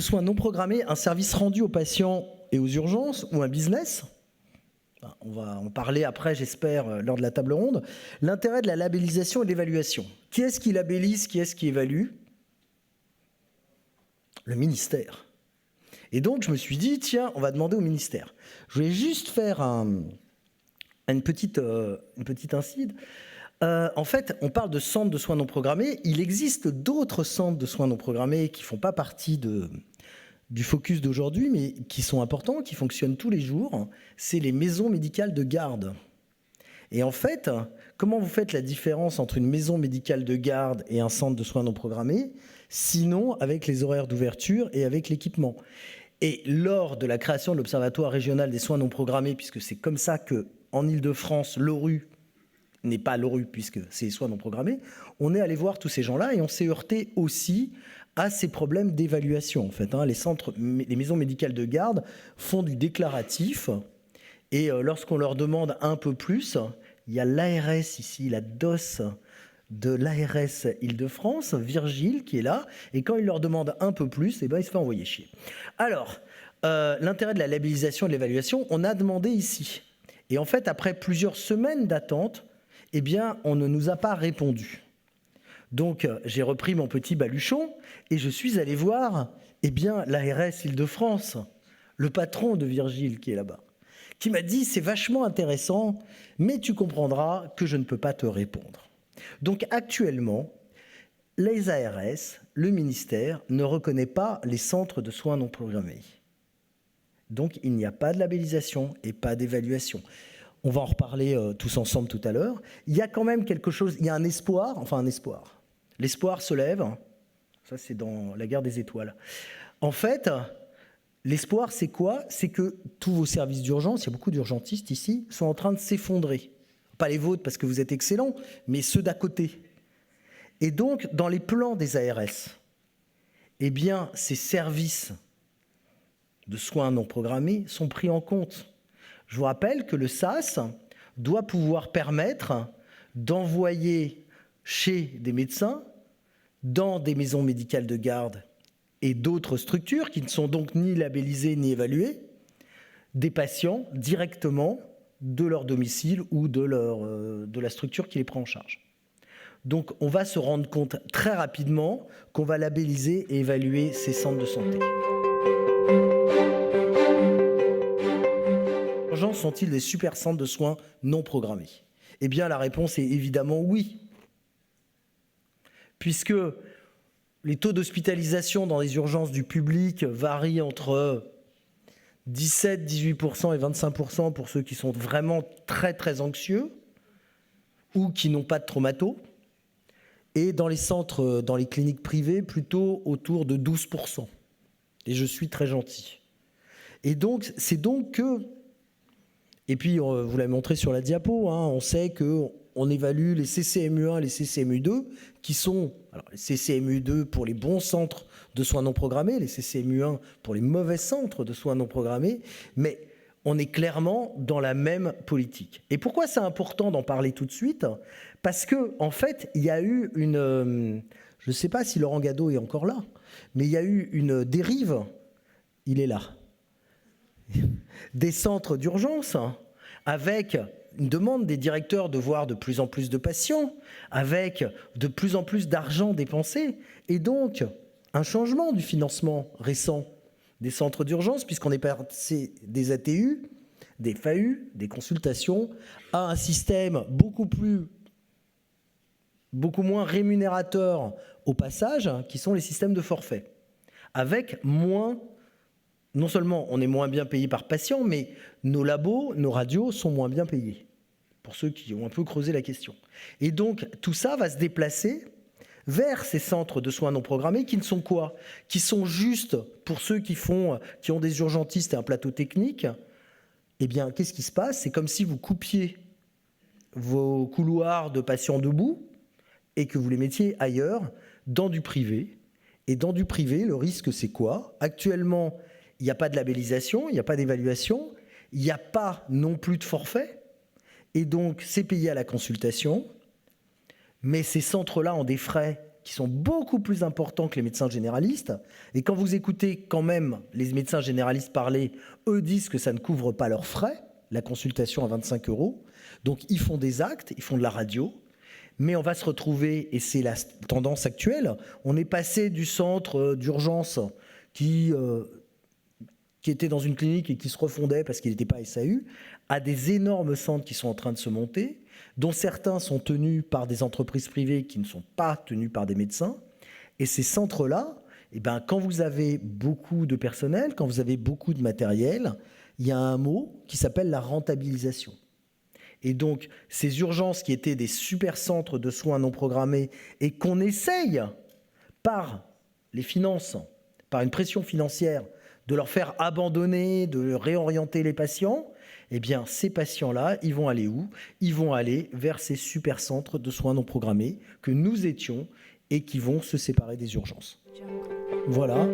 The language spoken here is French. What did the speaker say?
soins non programmés un service rendu aux patients et aux urgences ou un business? On va en parler après, j'espère, lors de la table ronde. L'intérêt de la labellisation et de l'évaluation. Qui est-ce qui labellise, qui est-ce qui évalue? Le ministère. Et donc, je me suis dit, tiens, on va demander au ministère. Je vais juste faire une petite incide. En fait, on parle de centres de soins non programmés. Il existe d'autres centres de soins non programmés qui ne font pas partie du focus d'aujourd'hui, mais qui sont importants, qui fonctionnent tous les jours. C'est les maisons médicales de garde. Et en fait, comment vous faites la différence entre une maison médicale de garde et un centre de soins non programmés, sinon avec les horaires d'ouverture et avec l'équipement? Et lors de la création de l'Observatoire régional des soins non programmés, puisque c'est comme ça qu'en Ile-de-France, l'ORU n'est pas l'ORU, puisque c'est les soins non programmés, on est allé voir tous ces gens-là et on s'est heurté aussi à ces problèmes d'évaluation. En fait, les maisons médicales de garde font du déclaratif et lorsqu'on leur demande un peu plus, il y a l'ARS ici, la DOS de l'ARS Île-de-France, Virgile, qui est là, et quand il leur demande un peu plus, il se fait envoyer chier. Alors, l'intérêt de la labellisation et de l'évaluation, on a demandé ici. Et en fait, après plusieurs semaines d'attente, on ne nous a pas répondu. Donc, j'ai repris mon petit baluchon et je suis allé voir l'ARS Île-de-France, le patron de Virgile qui est là-bas, qui m'a dit « c'est vachement intéressant, mais tu comprendras que je ne peux pas te répondre ». Donc, actuellement, les ARS, le ministère, ne reconnaît pas les centres de soins non programmés. Donc, il n'y a pas de labellisation et pas d'évaluation. On va en reparler tous ensemble tout à l'heure. Il y a quand même quelque chose, il y a un espoir. L'espoir se lève. Ça, c'est dans la guerre des étoiles. En fait, l'espoir, c'est quoi? C'est que tous vos services d'urgence, il y a beaucoup d'urgentistes ici, sont en train de s'effondrer. Pas les vôtres parce que vous êtes excellents, mais ceux d'à côté. Et donc, dans les plans des ARS, ces services de soins non programmés sont pris en compte. Je vous rappelle que le SAS doit pouvoir permettre d'envoyer chez des médecins, dans des maisons médicales de garde et d'autres structures qui ne sont donc ni labellisées ni évaluées, des patients directement de leur domicile ou de la structure qui les prend en charge. Donc on va se rendre compte très rapidement qu'on va labelliser et évaluer ces centres de santé. Les urgences sont-ils des super centres de soins non programmés? La réponse est évidemment oui. Puisque les taux d'hospitalisation dans les urgences du public varient entre 17, 18% et 25% pour ceux qui sont vraiment très très anxieux ou qui n'ont pas de traumato. Et dans les centres, dans les cliniques privées, plutôt autour de 12%. Et je suis très gentil. Et donc, c'est donc que... Et puis, vous l'avez montré sur la diapo, on sait qu'on évalue les CCMU1 et les CCMU2, qui sont... Alors, les CCMU2 pour les bons centres de soins non programmés, les CCMU1 pour les mauvais centres de soins non programmés, mais on est clairement dans la même politique. Et pourquoi c'est important d'en parler tout de suite? Parce que, en fait, il y a eu une... je ne sais pas si Laurent Gadeau est encore là, mais il y a eu une dérive, il est là, des centres d'urgence, avec une demande des directeurs de voir de plus en plus de patients, avec de plus en plus d'argent dépensé, et donc un changement du financement récent des centres d'urgence, puisqu'on est passé des ATU, des FAU, des consultations, à un système beaucoup moins rémunérateur au passage, qui sont les systèmes de forfait, avec moins... Non seulement on est moins bien payé par patient, mais nos labos, nos radios sont moins bien payés, pour ceux qui ont un peu creusé la question. Et donc, tout ça va se déplacer vers ces centres de soins non programmés qui ne sont quoi? Qui sont juste, pour ceux qui ont des urgentistes et un plateau technique, qu'est-ce qui se passe? C'est comme si vous coupiez vos couloirs de patients debout et que vous les mettiez ailleurs, dans du privé. Et dans du privé, le risque, c'est quoi? Actuellement, il n'y a pas de labellisation, il n'y a pas d'évaluation, il n'y a pas non plus de forfait, et donc c'est payé à la consultation, mais ces centres-là ont des frais qui sont beaucoup plus importants que les médecins généralistes. Et quand vous écoutez quand même les médecins généralistes parler, eux disent que ça ne couvre pas leurs frais, la consultation à 25 €. Donc ils font des actes, ils font de la radio. Mais on va se retrouver, et c'est la tendance actuelle, on est passé du centre d'urgence qui était dans une clinique et qui se refondait parce qu'il n'était pas SAU, à des énormes centres qui sont en train de se monter, dont certains sont tenus par des entreprises privées qui ne sont pas tenues par des médecins. Et ces centres-là, eh ben, quand vous avez beaucoup de personnel, quand vous avez beaucoup de matériel, il y a un mot qui s'appelle la rentabilisation. Et donc, ces urgences qui étaient des super centres de soins non programmés et qu'on essaye, par les finances, par une pression financière, de leur faire abandonner, de réorienter les patients, eh bien, ces patients-là, ils vont aller où? Ils vont aller vers ces super centres de soins non programmés que nous étions et qui vont se séparer des urgences. Voilà.